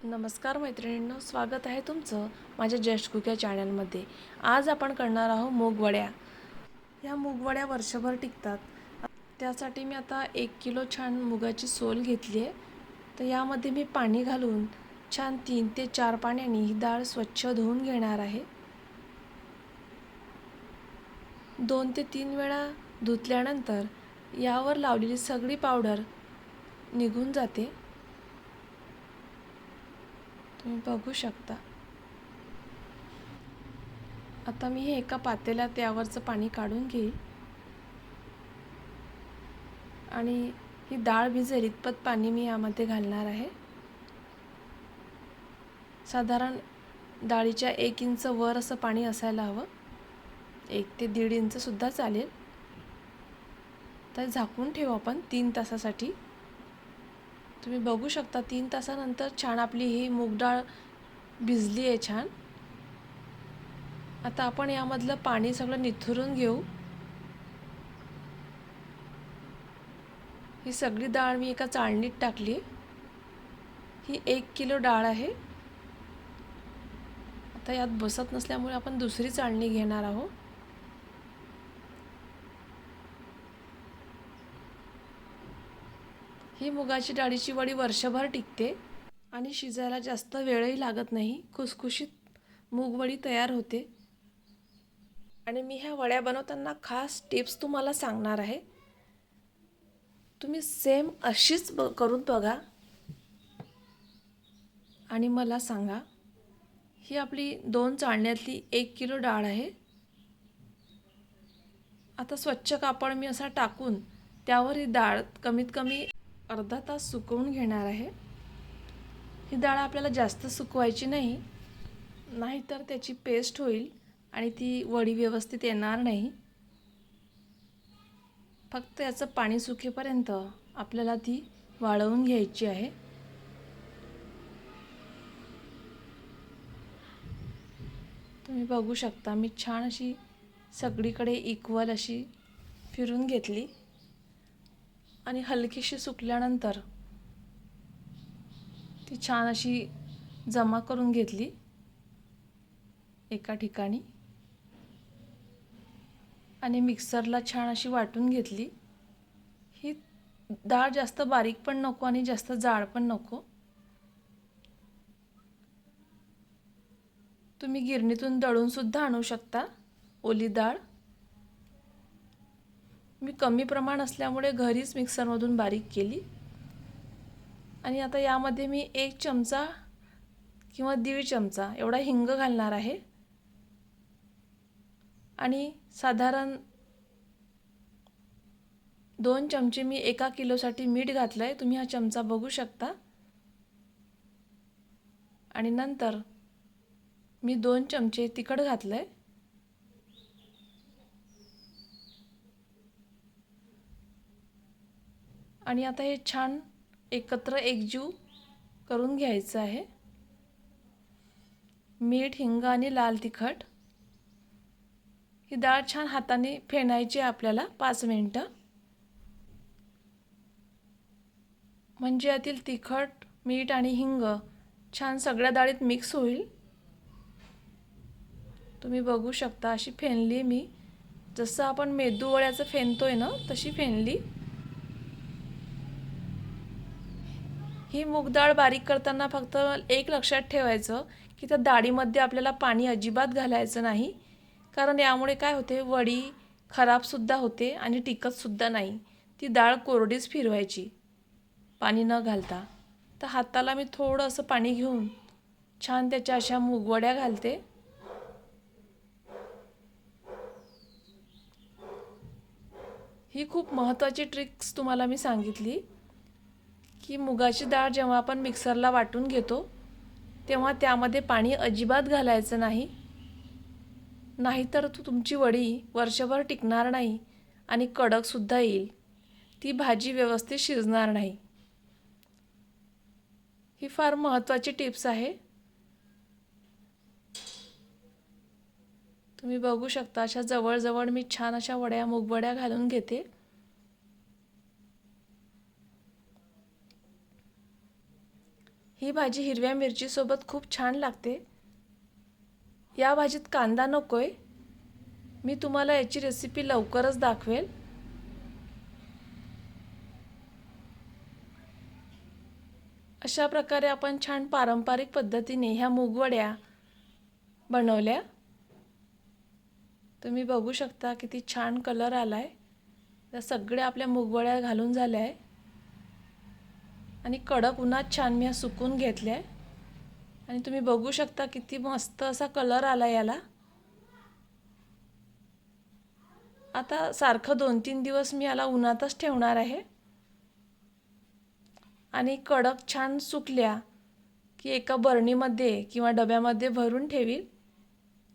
नमस्कार मैत्रिणींनो, स्वागत आहे तुमचं माझ्या जस्ट कुक या चॅनलमध्ये। आज आपण करणार आहोत मूगवड्या। या मूगवड्या वर्षभर टिकतात। त्यासाठी मी आता 1 किलो छान मुगाची सोल घेतली आहे। तर यामध्ये मी पाणी घालून छान 3 ते 4 पाण्याने ही डाळ स्वच्छ धुवून घेणार आहे। 2 ते 3 वेळा धुतल्यानंतर यावर लावलेली सगळी पावडर निघून जाते। तुम्ही बघू शकता। आता मी हे एका पातेल्यात यावरचं पाणी काढून घेईल आणि ही डाळ भिजेल इतपत पाणी मी यामध्ये घालणार आहे। साधारण डाळीच्या 1 इंच वर असं पाणी असायला हवं। 1 ते 1.5 इंच सुद्धा चालेल। तर झाकून ठेवू आपण 3 तासासाठी। तुम्ही बघू शकता 3 तासानंतर छान आपली ही मूग डाळ भिजली आहे छान। आता आपण यामधलं पाणी सगळं निथरून घेऊ। ही सगळी डाळ मी एका चाळणीत टाकली। ही 1 किलो डाळ आहे। आता यात बसत नसल्यामुळे आपण दुसरी चाळणी घेणार आहोत। ही मुगाची डाळीची वडी वर्षभर टिकते आणि शिजायला जास्त वेळही लागत नाही। खुसखुशीत मूगवडी तयार होते। आणि मी ह्या वड्या बनवताना खास टिप्स तुम्हाला सांगणार आहे। तुम्ही सेम अशीच करून बघा आणि मला सांगा। ही आपली 2 चाळण्यातली 1 किलो डाळ आहे। आता स्वच्छ कापड मी असा टाकून त्यावर ही डाळ कमीत कमी अर्धा तास सुकवून घेणार आहे। ही डाळ आपल्याला जास्त सुकवायची नाही, नाहीतर त्याची पेस्ट होईल आणि ती वडी व्यवस्थित येणार नाही। फक्त याचं पाणी सुकेपर्यंत आपल्याला ती वाळवून घ्यायची आहे। तुम्ही बघू शकता मी छान अशी सगळीकडे इक्वल अशी फिरून घेतली आणि हलकीशी सुकल्यानंतर ती छान अशी जमा करून घेतली एका ठिकाणी आणि मिक्सरला छान अशी वाटून घेतली। ही डाळ जास्त बारीक पण नको आणि जास्त जाड पण नको। तुम्ही गिरणीतून दळून सुद्धा आणू शकता ओली डाळ। मी कमी प्रमाण असल्यामुळे घरीच मिक्सरमधून बारीक केली। आणि आता यामध्ये मी 1 चमचा किंवा 1.5 चमचा एवढा हिंग घालणार आहे आणि साधारण 2 चमचे मी 1 किलोसाठी मीठ घातलंय। तुम्ही हा चमचा बघू शकता। आणि नंतर मी 2 चमचे तिखट घातलंय। आणि आता हे छान एकत्र एकजीव करून घ्यायचं आहे। मीठ, हिंग आणि लाल तिखट। ही डाळ छान हाताने फेणायची आपल्याला 5 मिनिटं, म्हणजे यातील तिखट, मीठ आणि हिंग छान सगळ्या डाळीत मिक्स होईल। तुम्ही बघू शकता अशी फेनली मी, जसं आपण मेदू वड्याचं फेनतोय ना तशी फेनली। ही मूग डाळ बारीक करताना फक्त एक लक्षात ठेवायचं की त्या डाळीमध्ये आपल्याला पाणी अजिबात घालायचं नाही, कारण यामुळे काय होते वडी खराबसुद्धा होते आणि टिकतसुद्धा नाही। ती डाळ कोरडीच फिरवायची पाणी न घालता। तर हाताला मी थोडं असं पाणी घेऊन छान त्याच्या अशा मूगवड्या घालते। ही खूप महत्त्वाची ट्रिक्स तुम्हाला मी सांगितली की मुगाची डाळ जेव्हा आपण मिक्सरला वाटून घेतो तेव्हा त्यामध्ये पाणी अजिबात घालायचं नाही, नाहीतर तुमची वडी वर्षभर टिकणार नाही आणि कडकसुद्धा येईल। ती भाजी व्यवस्थित शिजणार नाही। ही फार महत्त्वाची टिप्स आहे। तुम्ही बघू शकता अशा जवळ मी छान अशा वड्या मूगवड्या घालून घेते। ही भाजी हिरव्या मिरचीसोबत खूप छान लागते. या भाजीत कांदा नकोय. मी तुम्हाला याची रेसिपी लवकरच दाखवेल. अशा प्रकारे आपण छान पारंपरिक पद्धतीने ह्या मूगवड्या बनवल्या. तुम्ही बघू शकता किती छान कलर आलाय. त्या सगळ्या आपल्या मूगवड्या घालून झाल्या आहे आणि कडक उन्हात छान मी सुकून घेतल्या आहे. आणि तुम्ही बघू शकता किती मस्त असा कलर आला याला. आता सारखं 2-3 दिवस मी याला उन्हातच ठेवणार आहे. आणि कडक छान सुकल्या की एका बरणीमध्ये किंवा डब्यामध्ये भरून ठेवील.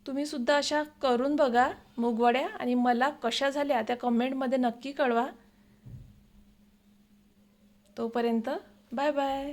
तुम्ही सुद्धा अशा करून बघा मूगवड्या आणि मला कशा झाल्या त्या कमेंटमध्ये नक्की कळवा. तोपर्यंत बाय बाय.